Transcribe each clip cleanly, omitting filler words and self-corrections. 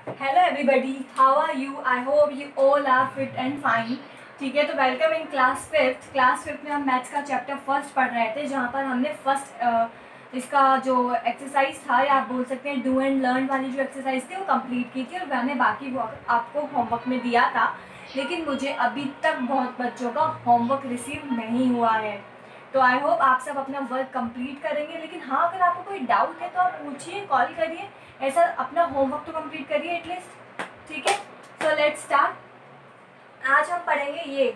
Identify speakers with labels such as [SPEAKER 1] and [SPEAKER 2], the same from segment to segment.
[SPEAKER 1] Hello everybody, how are you? I hope you all are fit and fine. ठीक है, तो welcome in class fifth में हम maths का चैप्टर फर्स्ट पढ़ रहे थे, जहाँ पर हमने फर्स्ट इसका जो एक्सरसाइज था, या आप बोल सकते हैं डू एंड लर्न वाली जो एक्सरसाइज थी वो कंप्लीट की थी, और मैंने बाकी वो आपको होमवर्क में दिया था। लेकिन मुझे अभी तक बहुत बच्चों का होमवर्क रिसीव नहीं हुआ है, तो आई होप आप सब अपना वर्क कंप्लीट करेंगे। लेकिन हाँ, अगर आपको कोई डाउट है तो आप पूछिए, कॉल करिए, ऐसा अपना होमवर्क तो कंप्लीट करिए एटलीस्ट। ठीक है, सो लेट्स स्टार्ट। आज हम पढ़ेंगे ये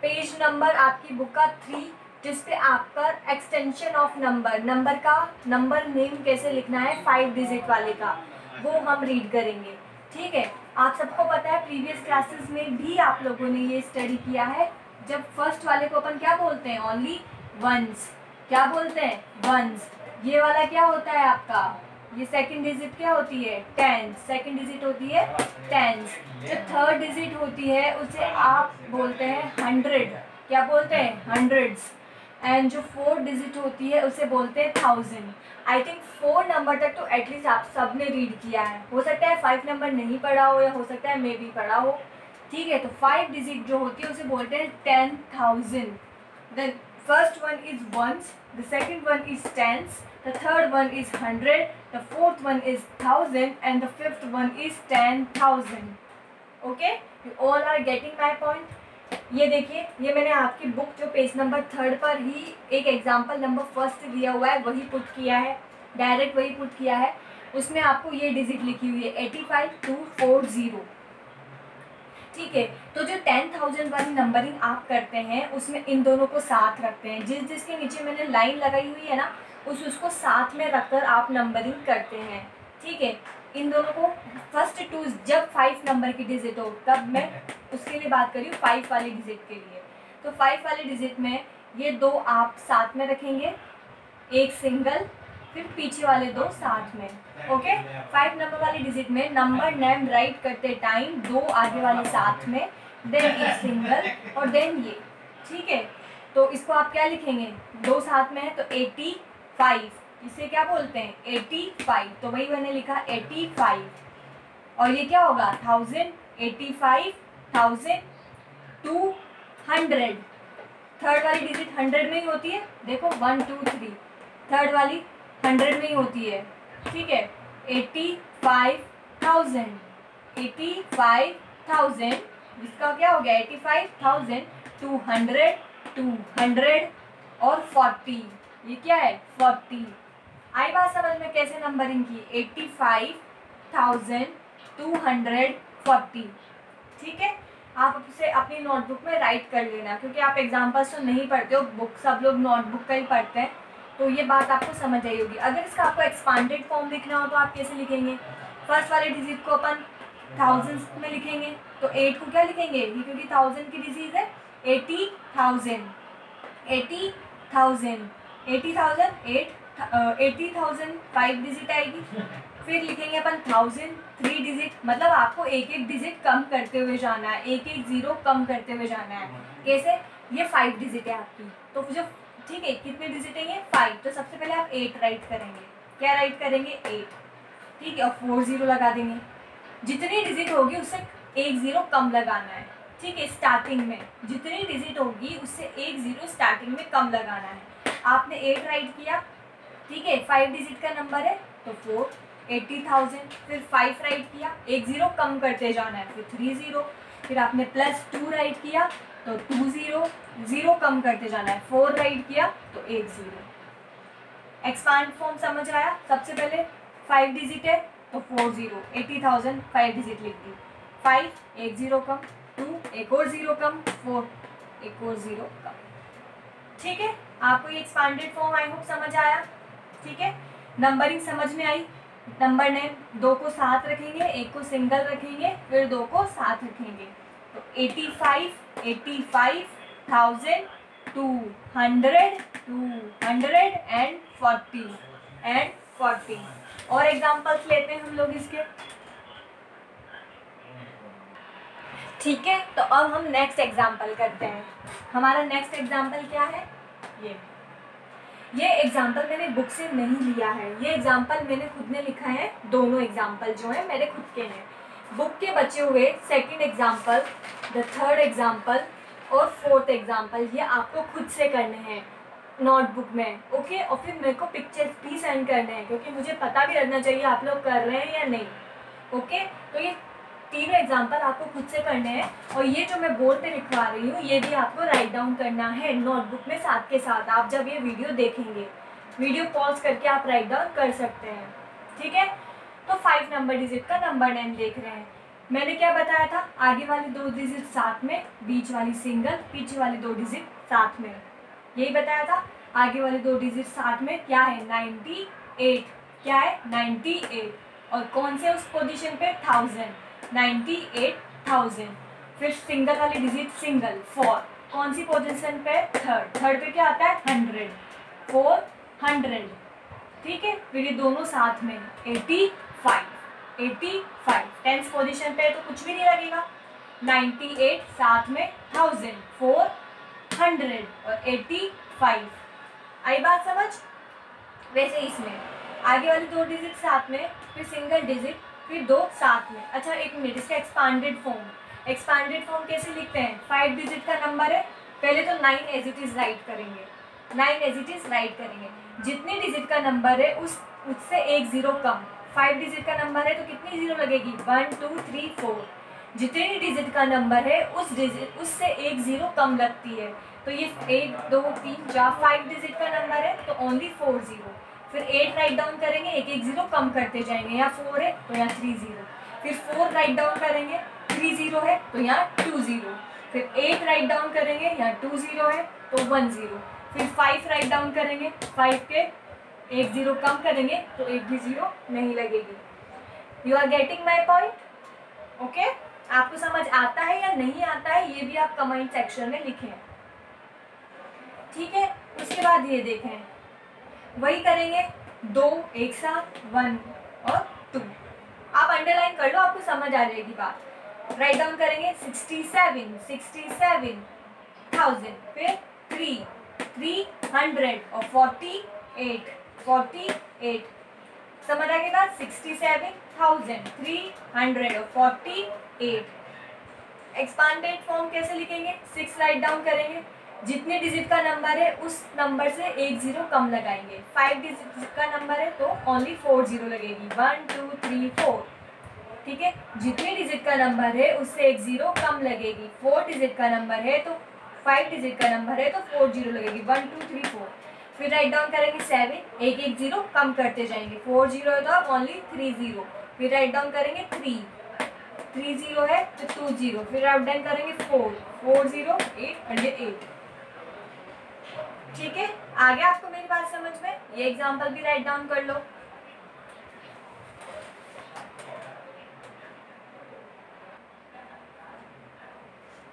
[SPEAKER 1] पेज नंबर आपकी बुक का 3, जिसपे आपका एक्सटेंशन ऑफ नंबर का नंबर नेम कैसे लिखना है 5 डिजिट वाले का, वो हम रीड करेंगे। ठीक है, आप सबको पता है प्रीवियस क्लासेस में भी आप लोगों ने ये स्टडी किया है। जब फर्स्ट वाले को अपन क्या बोलते हैं? Only ones. क्या बोलते हैं? वंस। ये वाला क्या होता है आपका? ये सेकंड डिजिट क्या होती है? टेंस। सेकंड डिजिट होती है टेंस। जो थर्ड डिजिट होती है उसे आप बोलते हैं 100। क्या बोलते हैं? हंड्रेड्स। एंड जो फोर्थ डिजिट होती है उसे बोलते हैं 1000। आई थिंक 4 नंबर तक तो एटलीस्ट आप सब ने रीड किया है। हो सकता है 5 नंबर नहीं पढ़ा हो, या हो सकता है मे बी पढ़ा हो। ठीक है, तो 5 डिजिट जो होती है उसे बोलते हैं 10,000। Then first one is ones, the second one is tens, the third one is 100, the fourth one is 1000, and the fifth one is 10,000. Okay, you all are getting my point? ये देखिए, ये मैंने आपकी बुक जो page number 3 पर ही एक example number first दिया हुआ है वही पुट किया है, डायरेक्ट वही पुट किया है। उसमें आपको ये डिजिट लिखी हुई है 85240। ठीक है, तो जो 10,000 वाली नंबरिंग आप करते हैं उसमें इन दोनों को साथ रखते हैं। जिसके नीचे मैंने लाइन लगाई हुई है ना, उसको साथ में रखकर आप नंबरिंग करते हैं। ठीक है, इन दोनों को फर्स्ट 2 जब 5 नंबर की डिजिट हो, तब मैं उसके लिए बात करी हूँ 5 वाली डिजिट के लिए। तो 5 वाली डिजिट में ये 2 आप साथ में रखेंगे, एक सिंगल, फिर पीछे वाले 2 साथ में। ओके, 5 नंबर वाली डिजिट में नंबर नेम राइट करते टाइम 2 आगे वाले साथ में, देन एक सिंगल, और देन ये। ठीक है, तो इसको आप क्या लिखेंगे? 2 साथ में है तो 85, इसे क्या बोलते हैं? 85। तो वही मैंने लिखा 85, और ये क्या होगा? 1000, 85, 1000, 200। थर्ड वाली डिजिट 100 में ही होती है, देखो 1 2 3, थर्ड वाली 100 में ही होती है। ठीक है, 85,000, 85,000, इसका क्या हो गया? 85,000, 200, 200 और 40। ये क्या है? 40। आई बात समझ में कैसे नंबरिंग की? 85,240। ठीक है, आप उसे अपनी नोटबुक में राइट कर लेना, क्योंकि आप एग्जाम्पल्स तो नहीं पढ़ते हो, बुक सब लोग नोटबुक का ही पढ़ते हैं, तो ये बात आपको समझ आई होगी। अगर इसका आपको एक्सपांडेड फॉर्म लिखना हो तो आप कैसे लिखेंगे? फर्स्ट वाले डिजिट को अपन 1000 में लिखेंगे, तो 8 को क्या लिखेंगे? क्योंकि 1000 की डिजिट है 80,000, 80,000, 80,000, 80,000 5 डिजिट आएगी। फिर लिखेंगे अपन 1000 3 डिजिट, मतलब आपको एक एक डिजिट कम करते हुए जाना है, एक एक 0 कम करते हुए जाना है। कैसे? ये 5 डिजिट है आपकी, तो जो ठीक है, कितने डिजिट है ये? 5। तो सबसे पहले आप 8 राइट करेंगे। क्या राइट करेंगे? 8। ठीक है, और 4 0 लगा देंगे। जितनी डिजिट होगी उससे एक 0 कम लगाना है। ठीक है, स्टार्टिंग में जितनी डिजिट होगी उससे एक 0 स्टार्टिंग में कम लगाना है। आपने 8 राइट किया, ठीक है, 5 डिजिट का नंबर है तो 4, 80,000। फिर 5 राइट किया, एक 0 कम करते जाना है, फिर 3 0। फिर आपने +2 राइट किया तो 2 0, 0 कम करते जाना है, 4 राइट किया तो 1 0। एक्सपांड फॉर्म समझ आया? सबसे पहले 5 डिजिट है तो 4 0, 80,000 5 डिजिट लिख दी, 5 एक 0 कम, 2 एक और 0 कम, 4 एक और 0 कम। ठीक है, आपको ये एक्सपांडेड फॉर्म आई होप समझ आया। ठीक है, नंबरिंग समझ में आई। नंबर नेम 2 को साथ रखेंगे, 1 को सिंगल रखेंगे, फिर 2 को साथ रखेंगे, तो 85, 85,000, 200, 200 एंड 40। और एग्जाम्पल्स लेते हैं हम लोग इसके। ठीक है, तो अब हम नेक्स्ट एग्जाम्पल करते हैं। हमारा नेक्स्ट एग्जाम्पल क्या है? ये एग्जाम्पल मैंने बुक से नहीं लिया है, ये एग्जाम्पल मैंने खुद ने लिखा है दोनों एग्जाम्पल जो हैं मेरे खुद के हैं। बुक के बचे हुए second example, the third example और फोर्थ एग्जाम्पल ये आपको खुद से करने हैं नोटबुक में, ओके। और फिर मेरे को पिक्चर्स भी सेंड करने हैं, क्योंकि मुझे पता भी रहना चाहिए आप लोग कर रहे हैं या नहीं, ओके। तो ये तीनों एग्जाम्पल आपको खुद से करने हैं, और ये जो मैं बोर्ड पे लिखवा रही हूँ ये भी आपको राइट डाउन करना है नोटबुक में साथ के साथ। आप जब ये वीडियो देखेंगे, वीडियो पॉज करके आप राइट डाउन कर सकते हैं, ठीक है। तो 5 नंबर डिजिट का नंबर नेम देख रहे हैं। मैंने क्या बताया था, आगे वाली 2 डिजिट साथ में, बीच वाली सिंगल, पीछे वाली 2 डिजिट साथ में, यही बताया था। आगे वाली 2 डिजिट साथ में क्या है, 98, क्या है 98, और कौन से उस पोजीशन पे, 1000, 98,000। फिर सिंगल वाली डिजिट सिंगल 4, कौन सी पोजीशन पे, थर्ड पे क्या आता है, 100, 400, ठीक है। फिर ये दोनों साथ में 85, टेंथ पोजीशन पे तो कुछ भी नहीं लगेगा। 98 साथ में 1000, 400 और 85। आई बात समझ। वैसे इसमें आगे वाली 2 डिजिट साथ में, फिर सिंगल डिजिट, फिर 2 साथ में। अच्छा एक मिनट, इसका एक्सपांडेड फॉर्म कैसे लिखते हैं, 5 डिजिट का नंबर है, पहले तो 9 एज इट इज राइट करेंगे, 9 एज इट इज राइट करेंगे। जितने डिजिट का नंबर है उससे 1 0 कम। 5 डिजिट का नंबर है तो कितनी जीरो लगेगी, 1 2 3 4। जितने डिजिट का नंबर है उससे 1 0 कम लगती है। तो ये 1 2 3 4 5 डिजिट का नंबर है तो ओनली 4 0। फिर 8 राइट डाउन करेंगे, 1 1 0 कम करते जाएंगे, यहाँ 4 है तो यहाँ 3 0। फिर 4 राइट डाउन करेंगे, 3 0 है तो यहाँ 2 0। फिर 8 राइट डाउन करेंगे, यहाँ 2 0 है तो 1 0। फिर 5 राइट डाउन करेंगे, 5 के 1 0 कम करेंगे तो 1 भी 0 नहीं लगेगी। You are getting my point, okay. आपको समझ आता है या नहीं आता है ये भी आप कमेंट सेक्शन में लिखें, ठीक है। उसके बाद ये देखें, वही करेंगे 2 एक साथ, 1 और 2। आप अंडरलाइन कर लो, आपको समझ आ जाएगी बात। राइट डाउन करेंगे 67,000, फिर 300 और 48। समझ आ गई बात, 67,300 और 48। एक्सपांडेड फॉर्म कैसे लिखेंगे, 6 राइट डाउन करेंगे, जितने डिजिट का नंबर है उस नंबर से 1 0 कम लगाएंगे। 5 डिजिट का नंबर है तो ओनली 4 0 लगेगी, 1 2 3 4, ठीक है। जितने डिजिट का नंबर है उससे 1 0 कम लगेगी। 4 डिजिट का नंबर है तो 5 डिजिट का नंबर है तो 4 0 लगेगी, 1 2 3 4। फिर राइट डाउन करेंगे 7, 1 1 0 कम करते जाएंगे, 4 0 है तो अब ओनली 3 0। फिर राइट डाउन करेंगे 3 0 है तो 2 0। फिर राइट डाउन करेंगे 4 0 8 और ये 8, ठीक है। आ गया आपको मेरी बात समझ में। ये एग्जाम्पल भी राइट डाउन कर लो।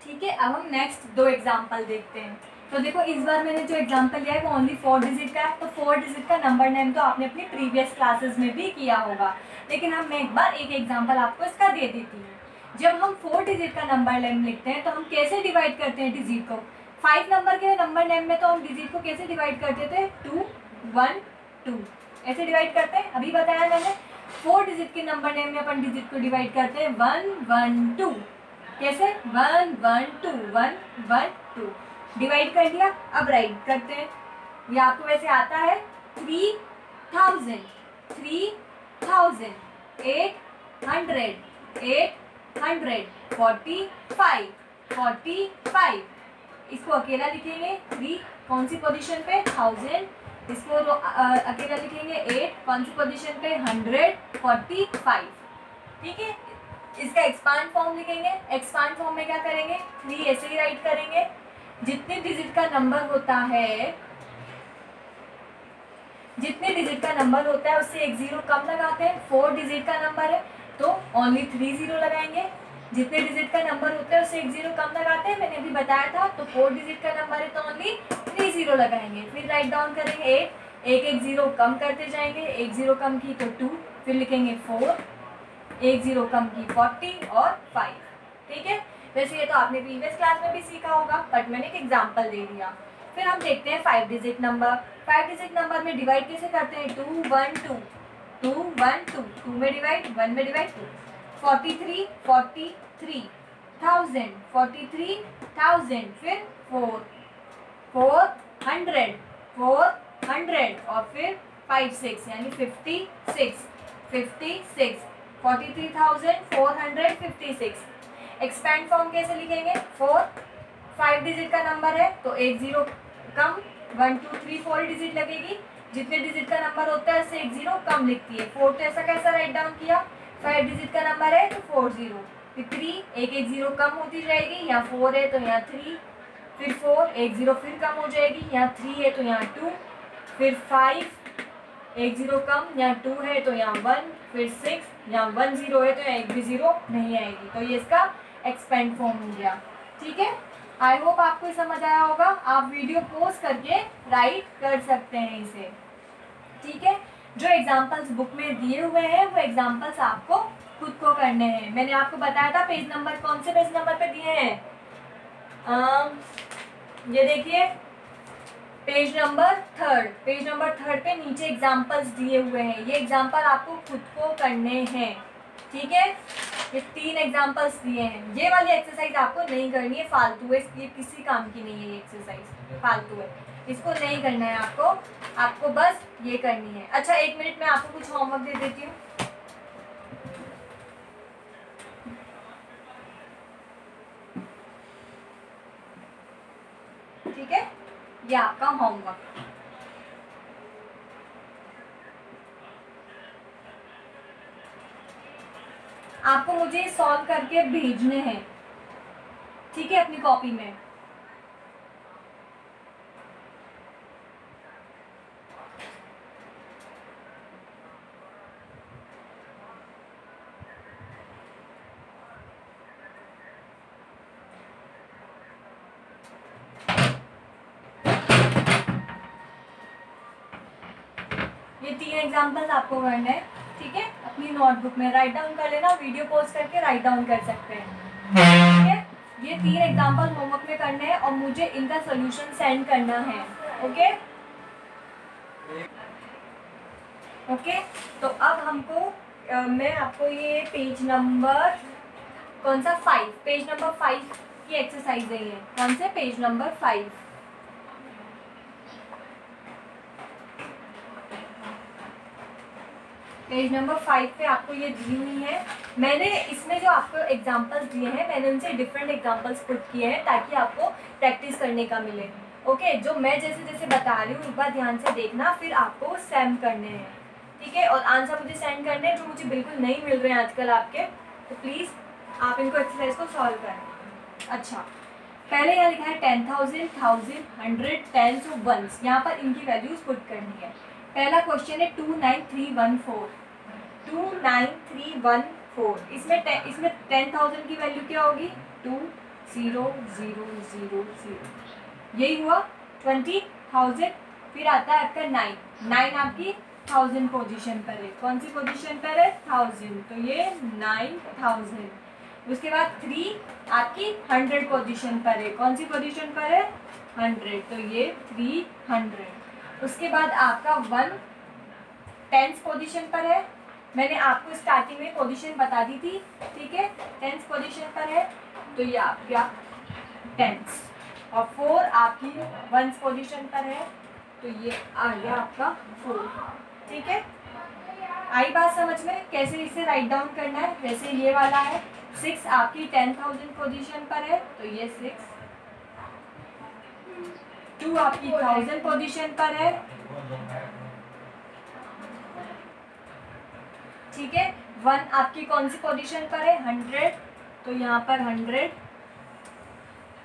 [SPEAKER 1] ठीक है, अब हम नेक्स्ट 2 एग्जाम्पल देखते हैं। तो देखो इस बार मैंने जो एग्जाम्पल लिया है वो ओनली 4 डिजिट का है। तो 4 डिजिट का नंबर नेम तो आपने अपनी प्रीवियस क्लासेस में भी किया होगा, लेकिन हम मैं एक बार एक एग्जाम्पल आपको इसका दे देती हूँ। जब हम 4 डिजिट का नंबर नेम लिखते हैं तो हम कैसे डिवाइड करते हैं डिजिट को। 5 नंबर के नंबर नेम में तो हम डिजिट को कैसे डिवाइड करते थे, 2 1 2 ऐसे डिवाइड करते हैं, अभी बताया मैंने। 4 डिजिट के नंबर नेम में अपन डिजिट को डिवाइड करते हैं 1 1 2। कैसे, 1 1 2 1 1 2 डिवाइड कर दिया। अब राइट करते हैं, ये आपको वैसे आता है 3000 800 45 इसको अकेला लिखेंगे, 3 कौन सी पोजीशन पे, 1000। इसको अकेला लिखेंगे 8 कौन सी पोजीशन पे, 145, ठीक है। इसका एक्सपांड फॉर्म लिखेंगे। एक्सपांड फॉर्म में क्या करेंगे, 3 ऐसे ही राइट करेंगे। जितने डिजिट का नंबर होता है उससे 1 0 कम लगाते हैं। 4 डिजिट का नंबर है तो ओनली 3 0 लगाएंगे। जितने डिजिट का नंबर होता है उससे 1 0 कम लगाते हैं, मैंने अभी बताया था। तो 4 डिजिट का नंबर है तो ओनली 3 0 लगाएंगे। फिर राइट डाउन करेंगे 8, 1 1 0 कम करते जाएंगे। 1 0 कम की तो 2, फिर लिखेंगे 4, 1 0 कम की 40 और 5, ठीक है। वैसे ये तो आपने प्रीवियस क्लास में भी सीखा होगा, बट मैंने एक एग्जांपल दे दिया। फिर हम देखते हैं 5 डिजिट नंबर। 5 डिजिट नंबर में डिवाइड कैसे करते हैं, 2 1 2 2 1 2, 2 में डिवाइड, 1 में डिवाइड 2, 43 43,000, 43,000, फिर 4 400 400 और फिर 5 6 यानी 56 56, 43,456। एक्सपेंड फॉर्म कैसे लिखेंगे? 4 5 डिजिट का नंबर है तो एक जीरो कम, 1 2 3 4 डिजिट लगेगी, जितने डिजिट का नंबर होता है उससे एक जीरो कम लिखती है। 4 तो ऐसा कैसा राइट डाउन किया, 5 डिजिट का नंबर है तो 4 0, फिर 3 एक जीरो कम होती जाएगी, यहाँ 4 है तो यहाँ 3, फिर 4 एक जीरो फिर कम हो जाएगी, यहाँ 3 है तो यहाँ 2, फिर 5 एक जीरो कम, यहाँ 2 है तो यहाँ 1, फिर 6 यहाँ 1 0 है तो यहाँ एक भी जीरो नहीं आएगी। तो ये इसका एक्सपेंड फॉर्म हो गया। ठीक है, आई होप आपको समझ आया होगा। आप वीडियो पॉज करके राइट कर सकते हैं इसे। ठीक है, जो एग्जाम्पल्स बुक में दिए हुए हैं वो एग्जाम्पल्स आपको खुद को करने हैं। मैंने आपको बताया था पेज नंबर, कौन से पेज नंबर पे दिए हैं? ये देखिए पेज नंबर 3, पेज नंबर 3 पे नीचे एग्जाम्पल्स दिए हुए हैं। ये एग्जाम्पल आपको खुद को करने हैं। ठीक है, ये 3 एग्जाम्पल्स दिए हैं। ये वाली एक्सरसाइज आपको नहीं करनी है, फालतू है, ये किसी काम की नहीं है, ये एक्सरसाइज फालतू है, इसको नहीं करना है आपको बस ये करनी है। अच्छा 1 मिनट में आपको कुछ होमवर्क दे देती हूँ। ठीक है, ये आपका होमवर्क। आपको मुझे सॉल्व करके भेजने हैं। ठीक है, अपनी कॉपी में। ये 3 एग्जाम्पल्स आपको करने हैं। ठीक है, अपनी नोटबुक में राइट डाउन कर लेना, वीडियो पॉज करके राइट डाउन कर सकते हैं। ठीक है, ये 3 एग्जाम्पल होमवर्क में करने हैं और मुझे इनका सोल्यूशन सेंड करना है। ओके ओके, तो अब हमको मैं आपको ये पेज नंबर कौन सा 5, पेज नंबर 5 की एक्सरसाइज है ये। कौन से? Page number 5। पेज नंबर 5 पे आपको ये दी हुई है। मैंने इसमें जो आपको एग्जांपल्स दिए हैं, मैंने उनसे डिफरेंट एग्जांपल्स पुट किए हैं ताकि आपको प्रैक्टिस करने का मिले। ओके, जो मैं जैसे जैसे बता रही हूँ एक बार ध्यान से देखना, फिर आपको सेम करने हैं। ठीक है, और आंसर मुझे सेंड करने हैं जो मुझे बिल्कुल नहीं मिल रहे हैं आजकल आपके, तो प्लीज़ आप इनको एक्सरसाइज को सॉल्व करें। अच्छा, पहले यहाँ लिखा है 10,000, 1000, 100, टेंस और वंस। यहाँ पर इनकी वैल्यूज पुट करनी है। पहला क्वेश्चन है 29314, 29314। इसमें 10,000 की वैल्यू क्या होगी? 20000, यही हुआ 20,000। फिर आता है आपका 9 आपकी 1000 पोजीशन पर है। कौन सी पोजीशन पर है? 1000, तो ये 9000। उसके बाद 3 आपकी 100 पोजीशन पर है। कौन सी पोजीशन पर है? 100, तो ये 300। उसके बाद आपका 1 10th पोजीशन पर है। मैंने आपको स्टार्टिंग में पोजीशन बता दी थी। ठीक है, 10th पोजीशन पर है तो ये आपका 10th। और 4 आपकी 1st पोजीशन पर है तो ये आ गया आपका 4। ठीक है, आई बात समझ में? कैसे इसे राइट डाउन करना है? वैसे ये वाला है 6 आपकी 10,000 पोजीशन पर है तो ये 6। 2 आपकी 1000 पोजीशन पर है। ठीक है, 1 आपकी कौन सी पोजीशन पर है? 100, तो यहाँ पर 100।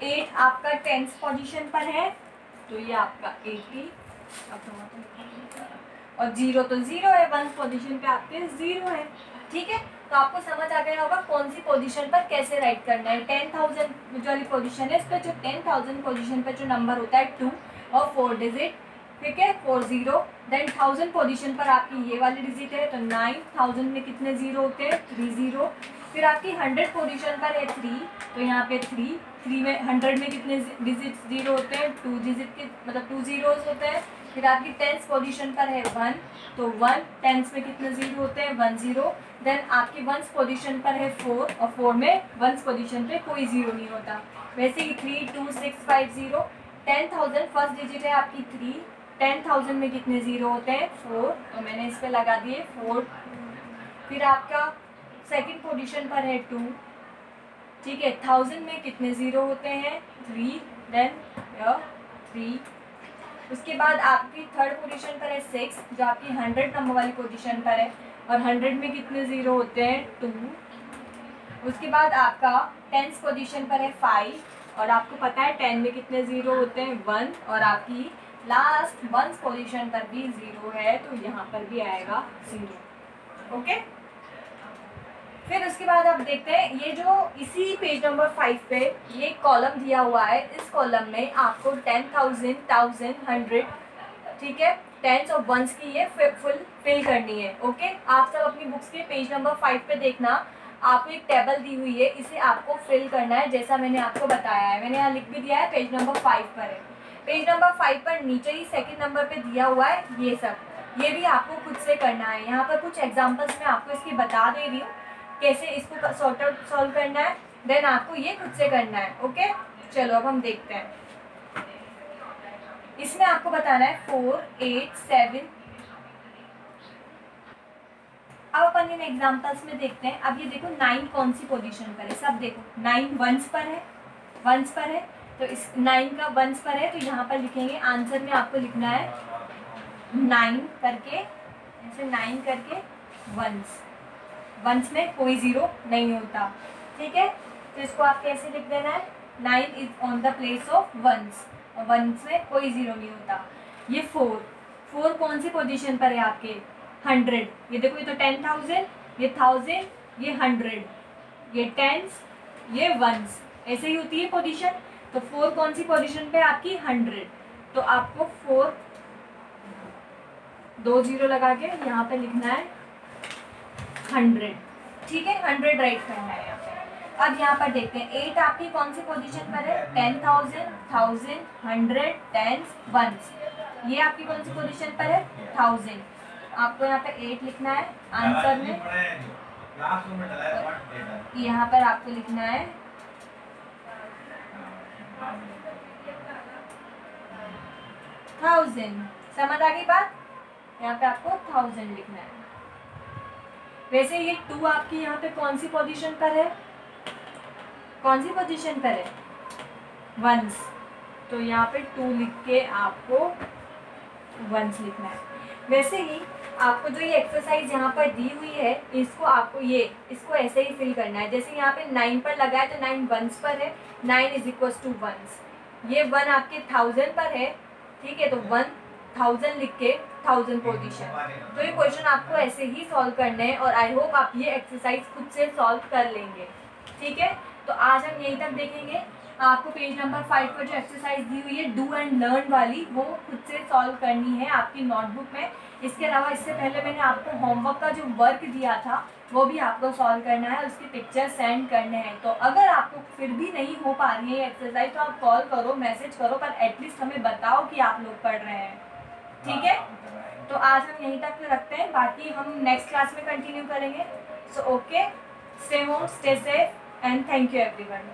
[SPEAKER 1] 8 आपका 10th पोजीशन पर है तो ये आपका 80। और 0 तो 0 है, 1 पोजीशन पे आपके 0 है। ठीक है, तो आपको समझ आ गया होगा कौन सी पोजीशन पर कैसे राइट करना है। 10,000 जो वाली पोजीशन है इस पर जो 10,000 पोजीशन पर जो नंबर होता है 2 और 4 डिजिट। ठीक है, 40। देन 1000 पोजीशन पर आपकी ये वाली डिजिट है तो 9,000 में कितने जीरो होते हैं? 3 0। फिर आपकी 100 पोजीशन पर है 3 तो यहाँ पे 3 में 100 में कितने डिजिट जीरो होते हैं? 2 डिजिट के, मतलब 2 zeros होते हैं। फिर आपकी 10th पोजीशन पर है 1, तो 1 10th में कितने जीरो होते हैं 1 0। देन आपकी 1st पोजीशन पर है 4 और 4 में 1st पोजीशन पे कोई जीरो नहीं होता। वैसे ही 3 2 6 5 0। 10,000 फर्स्ट डिजिट है आपकी 3, 10,000 में कितने जीरो होते हैं 4, तो मैंने इस पर लगा दिए 4। फिर आपका सेकंड पोजीशन पर है 2, ठीक है, 1000 में कितने ज़ीरो होते हैं 3, देन 3। उसके बाद आपकी थर्ड पोजीशन पर है 6, जो आपकी 100 नंबर वाली पोजीशन पर है, और 100 में कितने ज़ीरो होते हैं 2। उसके बाद आपका 10th पोजीशन पर है 5, और आपको पता है 10 में कितने ज़ीरो होते हैं 1, और आपकी लास्ट 1st पोजीशन पर भी 0 है, तो यहाँ पर भी आएगा 0। ओके, फिर उसके बाद आप देखते हैं ये जो इसी पेज नंबर 5 पे ये कॉलम दिया हुआ है, इस कॉलम में आपको 10,000 1000 100, ठीक है, टेंस और वंस की ये फिल करनी है। ओके, आप सब अपनी बुक्स के पेज नंबर 5 पे देखना, आपको एक टेबल दी हुई है, इसे आपको फिल करना है जैसा मैंने आपको बताया है। मैंने यहाँ लिख भी दिया है, पेज नंबर 5 पर है। पेज नंबर 5 पर नीचे ही सेकंड नंबर पे दिया हुआ है ये सब, ये भी आपको खुद से करना है। यहाँ पर कुछ एग्जाम्पल्स मैं आपको इसकी बता दे रही हूँ कैसे इसको सॉर्ट आउट सॉल्व करना है, देन आपको ये खुद से करना है। ओके, चलो अब हम देखते हैं। इसमें आपको बताना है 4 8 7। अब अपन इन एग्जांपल्स में देखते हैं। अब ये देखो 9 कौन सी पोजीशन पर है, सब देखो 9 वंस पर है, वंस पर है, तो इस 9 का वंस पर है, तो यहाँ पर लिखेंगे आंसर में आपको लिखना है 9 करके, ऐसे 9 करके वंस, वंस में कोई ज़ीरो नहीं होता, ठीक है। तो इसको आप कैसे लिख देना है 9 is on the place of ones, और वंस में कोई ज़ीरो नहीं होता। ये 4 कौन सी पोजीशन पर है आपके 100, ये देखो ये तो 10,000, ये 1000, ये 100, ये टेंस, ये वंस, ऐसे ही होती है पोजीशन। तो 4 कौन सी पोजीशन पे आपकी 100, तो आपको 4 2 0 लगा के यहाँ पे लिखना है 100, ठीक है, 100 राइट करना है यहाँ पे। अब यहाँ पर देखते हैं 8 आपकी कौन सी पोजीशन पर है 10,000 1000 100 टेंस वंस, ये आपकी कौन सी पोजीशन पर है 1000, आपको यहाँ पे 8 लिखना है आंसर में। यहाँ पर आपको लिखना है 1000, समझ आ गई बात, यहाँ पे आपको 1000 लिखना है। वैसे ये 2 आपकी यहाँ पे कौन सी पोजीशन पर है, कौन सी पोजीशन पर है वंस, तो यहाँ पे 2 लिख के आपको वंस लिखना है। वैसे ही आपको जो ये एक्सरसाइज यहाँ पर दी हुई है, इसको आपको इसको ऐसे ही फिल करना है। जैसे यहाँ पे 9 पर लगा है तो 9 वंस पर है, 9 इज इक्वल टू वंस, ये 1 आपके 1000 पर है, ठीक है, तो 1000 लिख के 1000 पोजीशन। तो ये क्वेश्चन आपको ऐसे ही सॉल्व करने हैं, और आई होप आप ये एक्सरसाइज खुद से सॉल्व कर लेंगे, ठीक है। तो आज हम यहीं तक देखेंगे। आपको पेज नंबर 5 पर जो एक्सरसाइज दी हुई है डू एंड लर्न वाली, वो खुद से सॉल्व करनी है आपकी नोटबुक में। इसके अलावा इससे पहले मैंने आपको होमवर्क का जो वर्क दिया था वो भी आपको सॉल्व करना है, उसके पिक्चर सेंड करने हैं। तो अगर आपको फिर भी नहीं हो पा रही है एक्सरसाइज तो आप कॉल करो, मैसेज करो, पर एटलीस्ट हमें बताओ कि आप लोग पढ़ रहे हैं, ठीक है। तो आज हम यहीं तक रखते हैं, बाकी हम नेक्स्ट क्लास में कंटिन्यू करेंगे। So okay, stay home, stay safe, and thank you everyone.